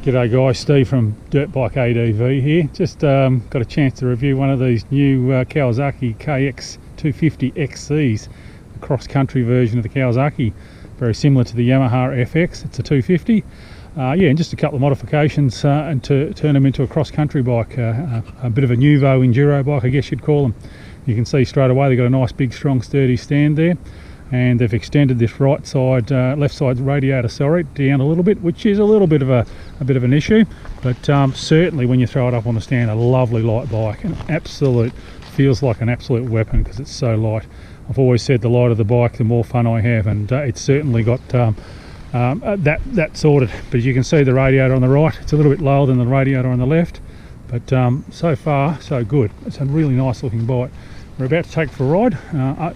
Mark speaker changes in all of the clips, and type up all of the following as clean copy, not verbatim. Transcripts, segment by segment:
Speaker 1: G'day guys, Steve from Dirt Bike ADV here. Just got a chance to review one of these new Kawasaki KX250 XCs, the cross-country version of the Kawasaki, very similar to the Yamaha FX. It's a 250. Yeah, and just a couple of modifications and to turn them into a cross-country bike, a bit of a Nuvo enduro bike, I guess you'd call them. You can see straight away they've got a nice big strong sturdy stand there, and they've extended this left side radiator, down a little bit, which is a little bit of an issue, but certainly when you throw it up on the stand, a lovely light bike, feels like an absolute weapon because it's so light. I've always said the lighter the bike, the more fun I have, and it's certainly got that sorted. But as you can see, the radiator on the right, it's a little bit lower than the radiator on the left, but so far so good. It's a really nice looking bike. We're about to take it for a ride.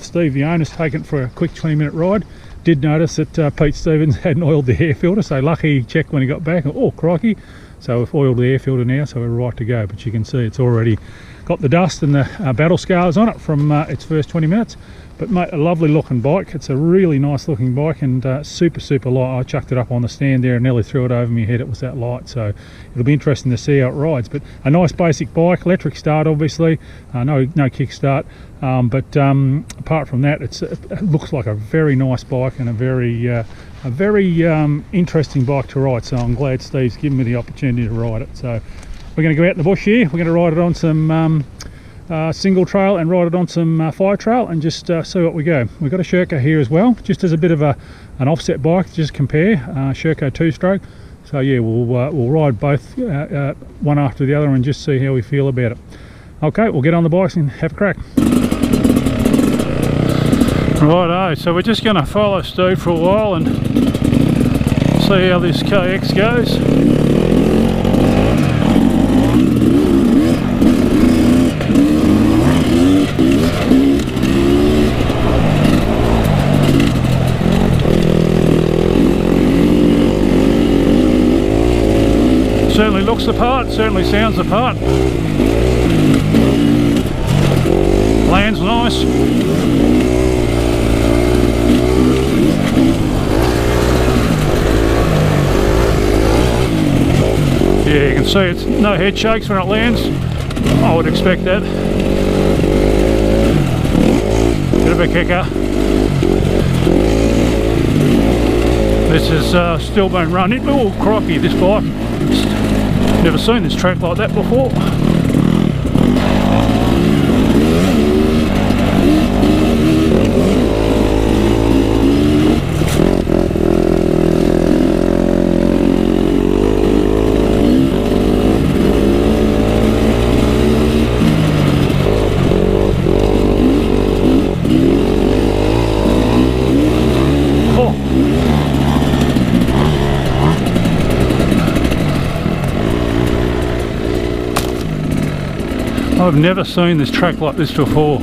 Speaker 1: Steve, the owner's taken it for a quick 20-minute ride. Did notice that Pete Stevens hadn't oiled the air filter, so lucky he checked when he got back. Oh crikey! So we've oiled the air filter now, so we're right to go. But you can see it's already got the dust and the battle scars on it from its first 20 minutes. But mate, a lovely looking bike. It's a really nice looking bike, and super light. I chucked it up on the stand there and nearly threw it over my head. It was that light, so it'll be interesting to see how it rides. But a nice basic bike, electric start obviously, no kick start. But apart from that, it looks like a very nice bike and a very interesting bike to ride. So I'm glad Steve's given me the opportunity to ride it. So we're going to go out in the bush here. We're going to ride it on some single trail and ride it on some fire trail and just see what we go. We've got a Sherco here as well, just as a bit of an offset bike, just compare. Sherco 2-stroke. So yeah, we'll ride both one after the other and just see how we feel about it. Okay, we'll get on the bikes and have a crack. Righto, so we're just going to follow Steve for a while and see how this KX goes. Certainly looks the part, certainly sounds the part. Lands nice. Yeah, you can see it's no head shakes when it lands. I would expect that. Bit of a kicker. This has still been running. Oh crikey, this bike. Never seen this track like that before. I've never seen this track like this before.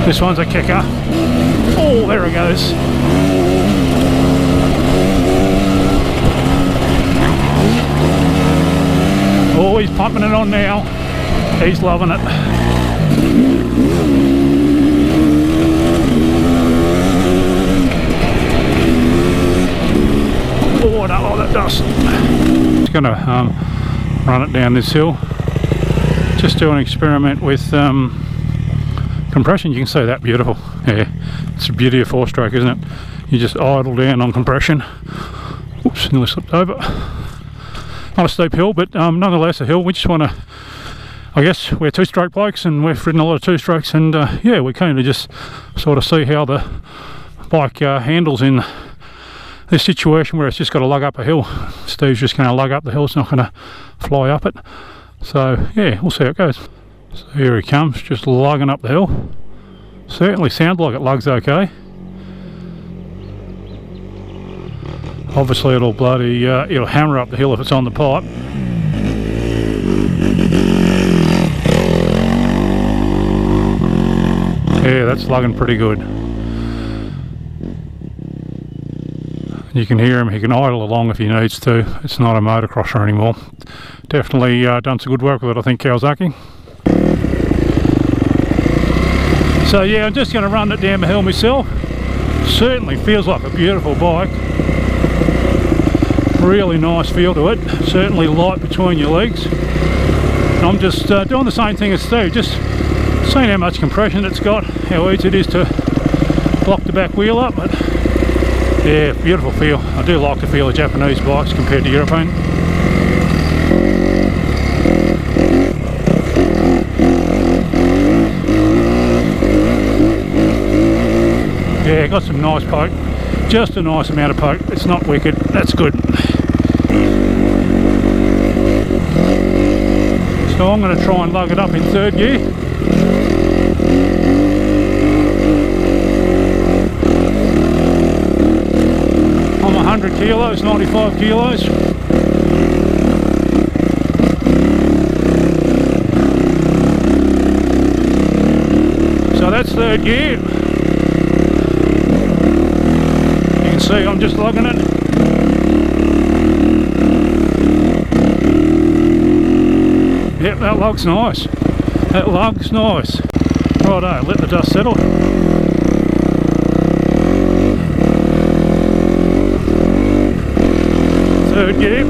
Speaker 1: This one's a kicker. Oh, there it goes. Oh, he's pumping it on now. He's loving it. Oh, I don't like that dust. Just going to run it down this hill. Just do an experiment with compression. You can see that beautiful. Yeah, it's a beauty of 4-stroke, isn't it? You just idle down on compression. Oops, nearly slipped over. Not a steep hill, but nonetheless a hill. We just want to, I guess, we're 2-stroke blokes and we've ridden a lot of 2-strokes, and yeah, we're keen to just sort of see how the bike handles in this situation where it's just got to lug up a hill. Steve's just going to lug up the hill, it's not going to fly up it. So yeah, we'll see how it goes. So here he comes, just lugging up the hill. Certainly sounds like it lugs okay. Obviously it'll it'll hammer up the hill if it's on the pipe. Yeah, that's lugging pretty good. You can hear him, he can idle along if he needs to. It's not a motocrosser anymore. Definitely done some good work with it, I think, Kawasaki. So yeah, I'm just going to run it down the hill myself. Certainly feels like a beautiful bike. Really nice feel to it. Certainly light between your legs. And I'm just doing the same thing as Steve, just seeing how much compression it's got, how easy it is to lock the back wheel up. But yeah, beautiful feel. I do like the feel of Japanese bikes compared to European. Yeah, got some nice poke. Just a nice amount of poke. It's not wicked. That's good. So I'm going to try and lug it up in third gear. I'm 100 kilos, 95 kilos. So that's third gear. You can see I'm just lugging it. Yep, that lug's nice. That lug's nice. Righto, let the dust settle. Third gear.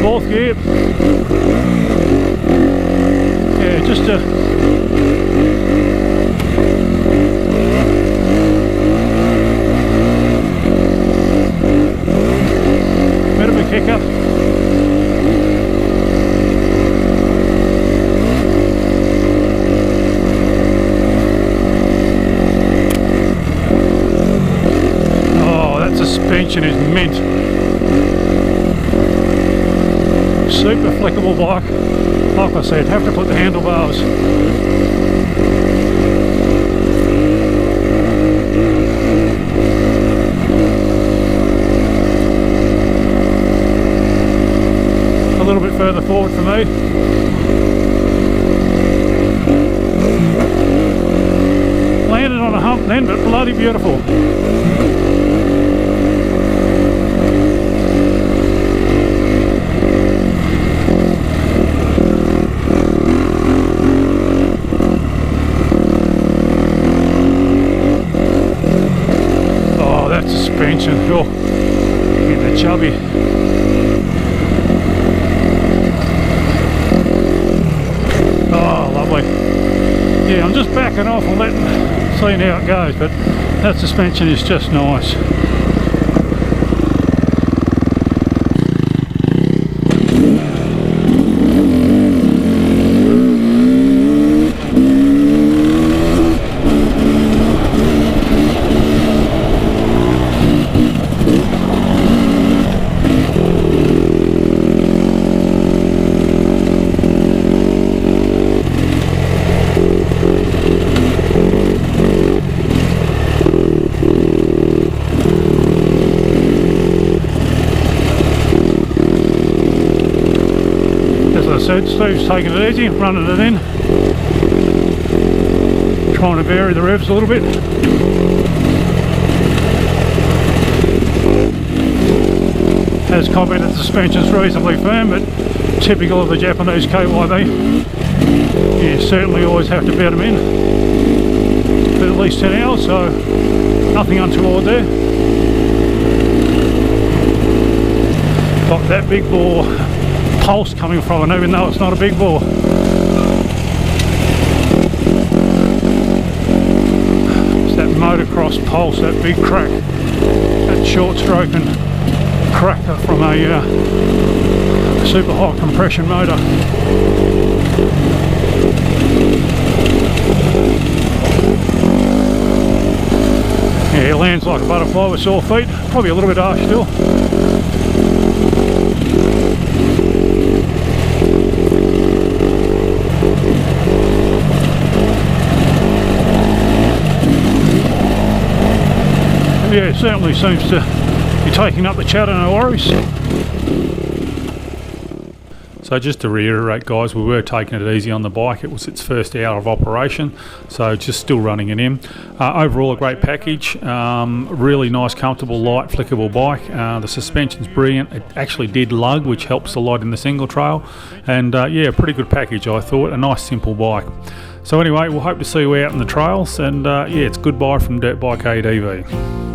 Speaker 1: Fourth gear. Yeah, just a kicker. Oh, that suspension is mint. Super flexible bike. Like I said, have to put the handlebars. A little bit further forward for me. Landed on a hump then, but bloody beautiful. Oh, that suspension. Oh, getting the chubby. Yeah, I'm just backing off and seeing how it goes, but that suspension is just nice. Steve's taking it easy, running it in, trying to vary the revs a little bit. As commented, the suspension's reasonably firm, but typical of the Japanese KYB. You certainly always have to bed them in for at least 10 hours, so nothing untoward there. Got that big bore pulse coming from it, even though it's not a big bore. It's that motocross pulse, that big crack, that short stroke and cracker from a super high compression motor. Yeah, it lands like a butterfly with sore feet, probably a little bit harsh still. Yeah, it certainly seems to be taking up the chatter, no worries. So just to reiterate, guys, we were taking it easy on the bike. It was its first hour of operation, so just still running it in. Overall, a great package. Really nice, comfortable, light, flickable bike. The suspension's brilliant. It actually did lug, which helps a lot in the single trail. And yeah, a pretty good package, I thought. A nice, simple bike. So anyway, we'll hope to see you out in the trails. And yeah, it's goodbye from Dirt Bike ADV.